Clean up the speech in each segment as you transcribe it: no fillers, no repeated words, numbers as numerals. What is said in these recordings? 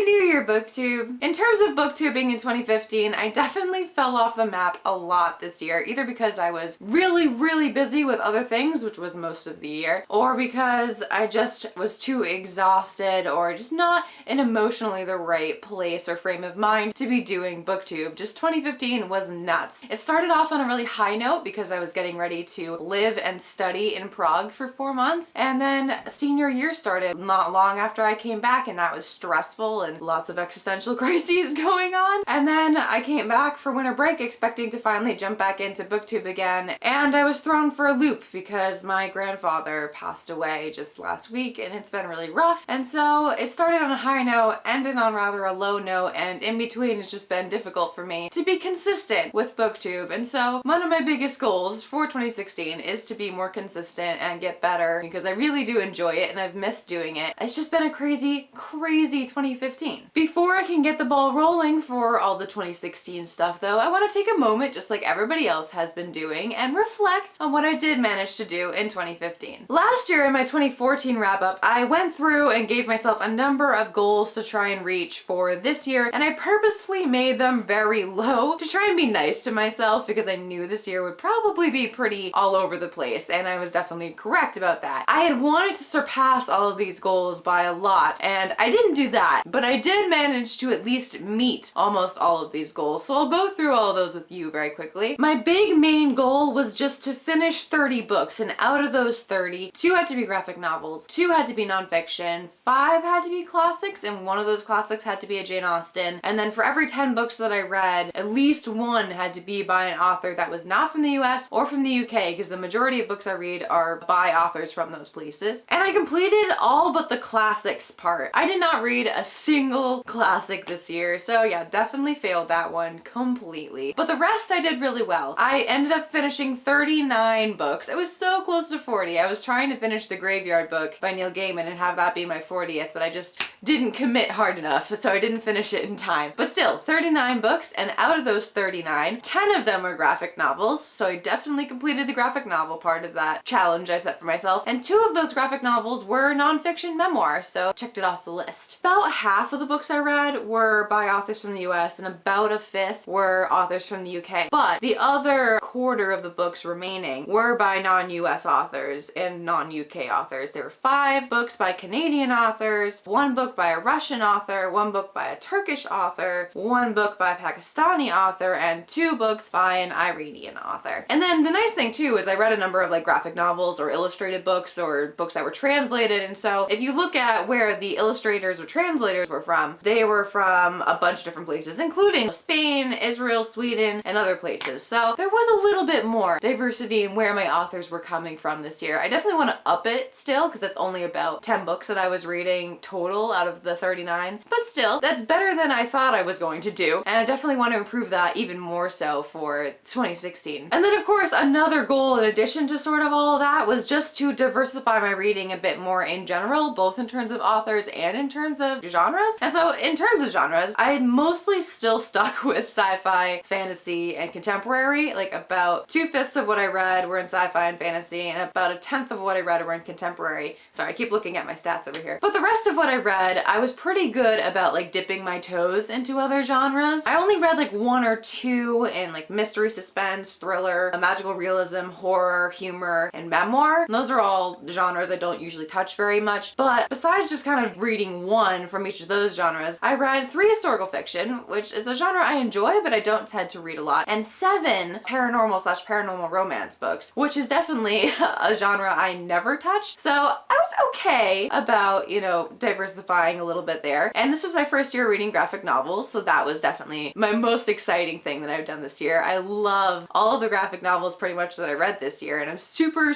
Happy New Year, BookTube! In terms of booktubing in 2015, I definitely fell off the map a lot this year, either because I was really busy with other things, which was most of the year, or because I just was too exhausted or just not in emotionally the right place or frame of mind to be doing BookTube. Just 2015 was nuts. It started off on a really high note because I was getting ready to live and study in Prague for 4 months, and then senior year started not long after I came back, and that was stressful and lots of existential crises going on. And then I came back for winter break expecting to finally jump back into BookTube again, and I was thrown for a loop because my grandfather passed away just last week and it's been really rough. And so it started on a high note, ended on rather a low note, and in between it's just been difficult for me to be consistent with BookTube. And so one of my biggest goals for 2016 is to be more consistent and get better because I really do enjoy it and I've missed doing it. It's just been a crazy 2015. Before I can get the ball rolling for all the 2016 stuff though, I want to take a moment, just like everybody else has been doing, and reflect on what I did manage to do in 2015. Last year in my 2014 wrap up, I went through and gave myself a number of goals to try and reach for this year, and I purposefully made them very low to try and be nice to myself because I knew this year would probably be pretty all over the place, and I was definitely correct about that. I had wanted to surpass all of these goals by a lot, and I didn't do that, but I did manage to at least meet almost all of these goals, so I'll go through all of those with you very quickly. My big main goal was just to finish 30 books, and out of those 30, 2 had to be graphic novels, 2 had to be nonfiction, 5 had to be classics, and one of those classics had to be a Jane Austen, and then for every 10 books that I read, at least 1 had to be by an author that was not from the US or from the UK, because the majority of books I read are by authors from those places. And I completed all but the classics part. I did not read a single classic this year, so yeah, definitely failed that one completely. But the rest I did really well. I ended up finishing 39 books. It was so close to 40. I was trying to finish The Graveyard Book by Neil Gaiman and have that be my 40th, but I just didn't commit hard enough, so I didn't finish it in time. But still, 39 books, and out of those 39, 10 of them were graphic novels, so I definitely completed the graphic novel part of that challenge I set for myself, and 2 of those graphic novels were nonfiction memoirs, so checked it off the list. About half of the books I read were by authors from the US, and about a fifth were authors from the UK, but the other quarter of the books remaining were by non-US authors and non-UK authors. There were 5 books by Canadian authors, 1 book by a Russian author, 1 book by a Turkish author, 1 book by a Pakistani author, and 2 books by an Iranian author. And then the nice thing too is I read a number of like graphic novels or illustrated books or books that were translated, and so if you look at where the illustrators or translators were from, they were from a bunch of different places, including Spain, Israel, Sweden, and other places. So there was a little bit more diversity in where my authors were coming from this year. I definitely want to up it still because that's only about 10 books that I was reading total out of the 39, but still, that's better than I thought I was going to do, and I definitely want to improve that even more so for 2016. And then of course another goal in addition to sort of all of that was just to diversify my reading a bit more in general, both in terms of authors and in terms of genres. And so in terms of genres, I mostly still stuck with sci-fi, fantasy, and contemporary. Like about 2/5 of what I read were in sci-fi and fantasy, and about 1/10 of what I read were in contemporary. Sorry, I keep looking at my stats over here. But the rest of what I read, I was pretty good about like dipping my toes into other genres. I only read like 1 or 2 in like mystery, suspense, thriller, magical realism, horror, humor, and memoir. And those are all genres I don't usually touch very much. But besides just kind of reading 1 from each of those genres, I read 3 historical fiction, which is a genre I enjoy but I don't tend to read a lot, and 7 paranormal/paranormal romance books, which is definitely a genre I never touched. So I was okay about, you know, diversifying a little bit there. And this was my first year reading graphic novels, so that was definitely my most exciting thing that I've done this year. I love all of the graphic novels pretty much that I read this year, and I'm super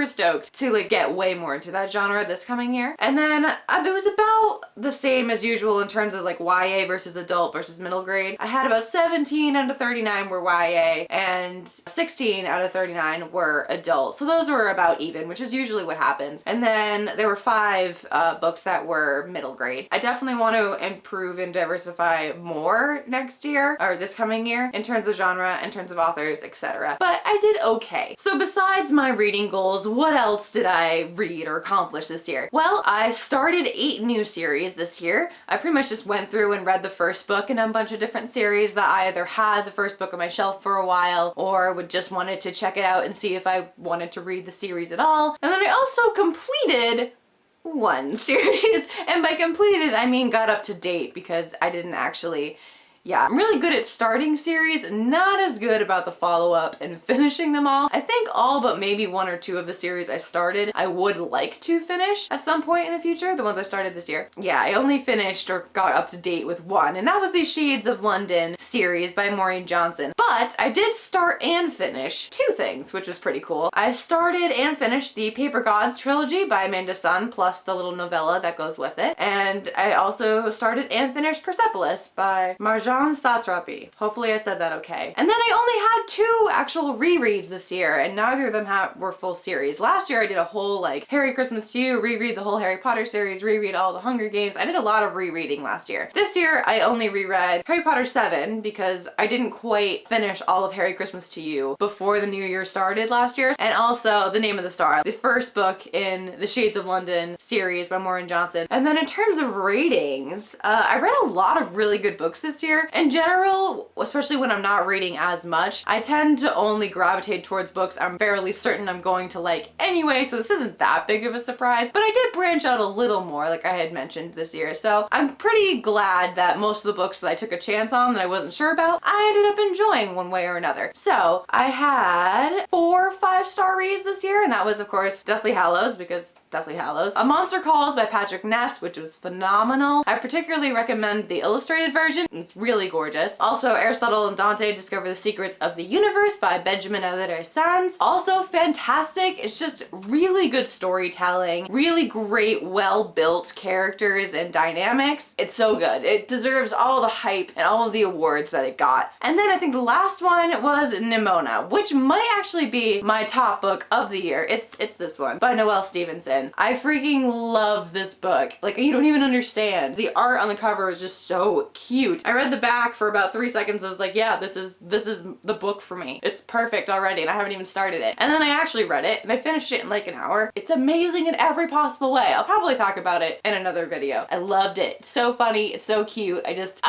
stoked to like get way more into that genre this coming year. And then it was about the same as usual in terms of like YA versus adult versus middle grade. I had about 17 out of 39 were YA and 16 out of 39 were adult. So those were about even, which is usually what happens. And then there were 5 books that were middle grade. I definitely want to improve and diversify more next year or this coming year in terms of genre, in terms of authors, etc. But I did okay. So besides my reading goals, what else did I read or accomplish this year? Well, I started 8 new series this year. I pretty much just went through and read the first book in a bunch of different series that I either had the first book on my shelf for a while or would just wanted to check it out and see if I wanted to read the series at all. And then I also completed one series, and by completed I mean got up to date, because I didn't actually, I'm really good at starting series, not as good about the follow-up and finishing them all. I think all but maybe one or two of the series I started I would like to finish at some point in the future, the ones I started this year. Yeah, I only finished or got up to date with one, and that was the Shades of London series by Maureen Johnson. But I did start and finish two things, which was pretty cool. I started and finished the Paper Gods trilogy by Amanda Sun, plus the little novella that goes with it. And I also started and finished Persepolis by Marjane Satrapi. Hopefully I said that okay. And then I only had two actual rereads this year, and neither of them were full series. Last year I did a whole like Harry Christmas to You, reread the whole Harry Potter series, reread all the Hunger Games. I did a lot of rereading last year. This year I only reread Harry Potter 7 because I didn't quite finish all of Harry Christmas to You before the new year started last year, and also The Name of the Star, the first book in the Shades of London series by Maureen Johnson. And then in terms of ratings, I read a lot of really good books this year. In general, especially when I'm not reading as much, I tend to only gravitate towards books I'm fairly certain I'm going to like anyway, so this isn't that big of a surprise. But I did branch out a little more, like I had mentioned this year, so I'm pretty glad that most of the books that I took a chance on that I wasn't sure about, I ended up enjoying one way or another. So I had 4 5-star reads this year, and that was of course Deathly Hallows, because Deathly Hallows. A Monster Calls by Patrick Ness, which was phenomenal. I particularly recommend the illustrated version. It's really gorgeous. Also, Aristotle and Dante Discover the Secrets of the Universe by Benjamin Alire Sanz. Also fantastic. It's just really good storytelling, really great, well-built characters and dynamics. It's so good. It deserves all the hype and all of the awards that it got. And then I think the last one was Nimona, which might actually be my top book of the year. It's this one by Noelle Stevenson. I freaking love this book. Like, you don't even understand. The art on the cover is just so cute. I read the back for about 3 seconds. I was like, yeah, this is the book for me. It's perfect already, and I haven't even started it. And then I actually read it, and I finished it in like an hour. It's amazing in every possible way. I'll probably talk about it in another video. I loved it. It's so funny. It's so cute. I just,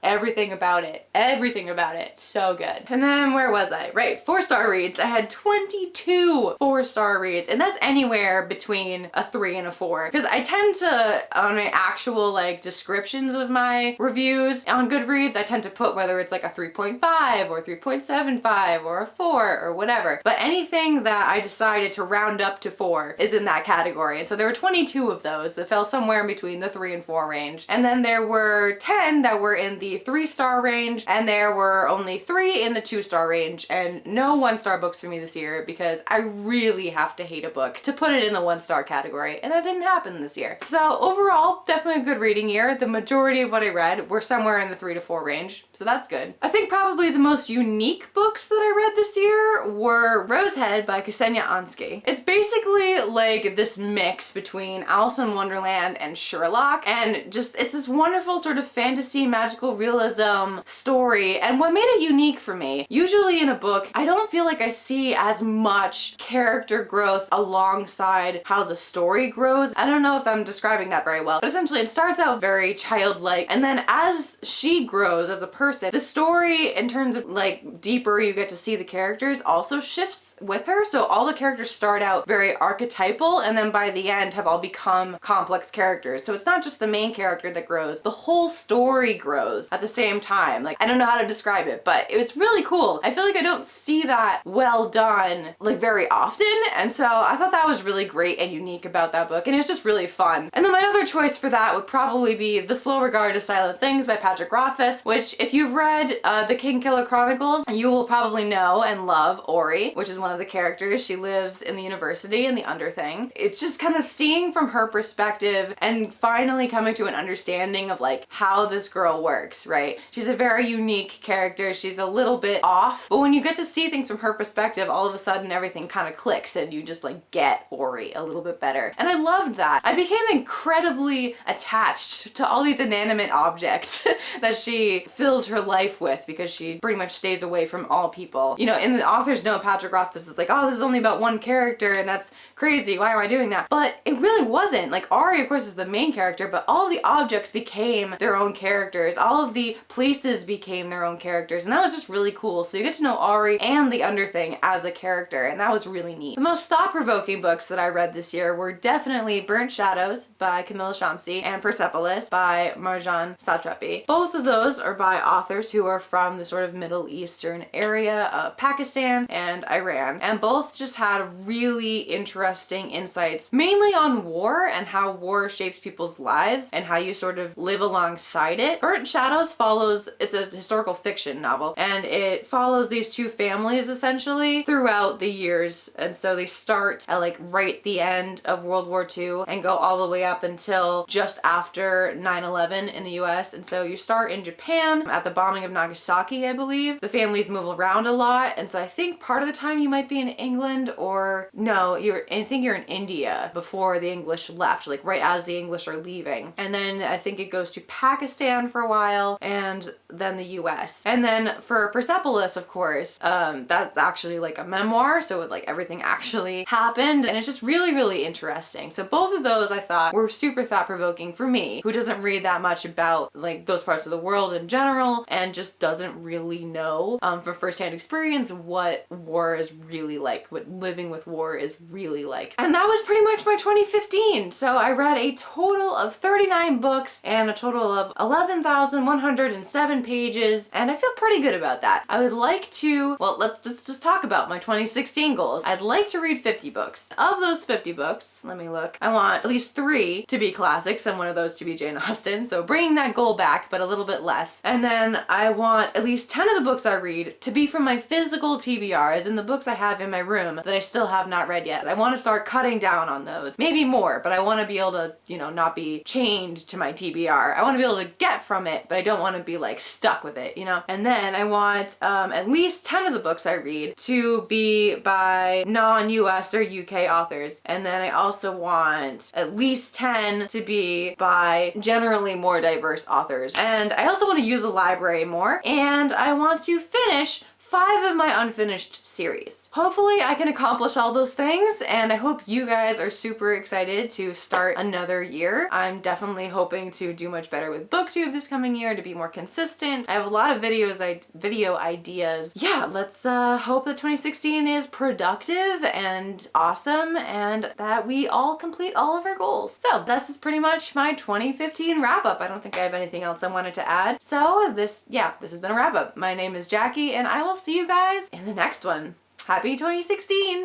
everything about it. Everything about it. So good. And then where was I? Right, 4-star reads. I had 22 4-star reads, and that's anywhere between a 3 and a 4. Because I tend to, on my actual like descriptions of my reviews on Goodreads, I tend to put whether it's like a 3.5 or 3.75 or a 4 or whatever. But anything that I decided to round up to 4 is in that category. And so there were 22 of those that fell somewhere in between the 3 and 4 range. And then there were 10 that were in the 3-star range, and there were only 3 in the 2-star range, and no 1-star books for me this year because I really have to hate a book to put it in the 1-star category, and that didn't happen this year. So overall, definitely a good reading year. The majority of what I read were somewhere in the 3 to 4 range, so that's good. I think probably the most unique books that I read this year were Rosehead by Ksenia Ansky. It's basically like this mix between Alice in Wonderland and Sherlock, and just it's this wonderful sort of fantasy magical realism story. And what made it unique for me, usually in a book I don't feel like I see as much character growth alongside how the story grows. I don't know if I'm describing that very well, but essentially it starts out very childlike, and then as she grows as a person, the story in terms of like deeper you get to see the characters also shifts with her. So all the characters start out very archetypal, and then by the end have all become complex characters. So it's not just the main character that grows, the whole story grows at the same time. Like, I don't know how to describe it, but it was really cool. I feel like I don't see that well done like very often, and so I thought that was really great and unique about that book, and it was just really fun. And then my other choice for that would probably be The Slow Regard of Silent Things by Patrick Rothfuss, which if you've read the Kingkiller Chronicles, you will probably know and love Ori, which is one of the characters. She lives in the university in the Underthing. It's just kind of seeing from her perspective and finally coming to an understanding of like how this girl works, right? She's a very unique character. She's a little bit off, but when you get to see things from her perspective, all of a sudden everything kind of clicks and you just like get Ori a little bit better. And I loved that. I became incredibly attached to all these inanimate objects that she fills her life with because she pretty much stays away from all people. You know, in the author's note, Patrick Rothfuss is like, oh, this is only about one character and that's crazy. Why am I doing that? But it really wasn't. Like, Ari, of course, is the main character, but all of the objects became their own characters. All of the places became their own characters, and that was just really cool. So you get to know Ari and the Underthing as a character, and that was really neat. The most thought-provoking books that I read this year were definitely Burnt Shadows by Camilla Shamsi and Persepolis by Marjane Satrapi. Both of those are by authors who are from the sort of Middle Eastern area of Pakistan and Iran, and both just had really interesting insights, mainly on war and how war shapes people's lives and how you sort of live alongside it. Burnt Shadows follows, it's a historical fiction novel, and it follows these two families essentially throughout the years. And so they start at like right the end of World War II and go all the way up until just after 9/11 in the US. And so you start in Japan at the bombing of Nagasaki, I believe. The families move around a lot, and so I think part of the time you might be in England, or no, I think you're in India before the English left, like right as the English are leaving. And then I think it goes to Pakistan for a while and then the US. And then for Persepolis, of course, that's actually like a memoir, so like everything actually happened, and it's just really, really interesting. So both of those I thought were super thought-provoking for me, who doesn't read that much about like those parts of the world in general and just doesn't really know from firsthand experience what war is really like, what living with war is really like. And that was pretty much my 2015. So I read a total of 39 books and a total of 11,107 pages, and I feel pretty good about that. I would like to, well, let's just talk about my 2016 goals. I'd like to read 50 books. Of those 50 books, let me look, I want at least 3 to be classics and one of those to be Jane Austen, so bringing that goal back, but a little bit less. And then I want at least 10 of the books I read to be from my physical TBR, as in the books I have in my room that I still have not read yet. I want to start cutting down on those. Maybe more, but I want to be able to, you know, not be chained to my TBR. I want to be able to get from it, but I don't want to be like stuck with it, you know? And then I want at least 10 of the books I read to be by non-US or UK authors. And then I also want at least 10 to be by generally more diverse authors. And I also want to use the library more, and I want to finish 5 of my unfinished series. Hopefully I can accomplish all those things, and I hope you guys are super excited to start another year. I'm definitely hoping to do much better with BookTube this coming year, to be more consistent. I have a lot of video ideas. Yeah, let's hope that 2016 is productive and awesome, and that we all complete all of our goals. So this is pretty much my 2015 wrap up. I don't think I have anything else I wanted to add. So this has been a wrap up. My name is Jackie, and I will see you guys in the next one. Happy 2016!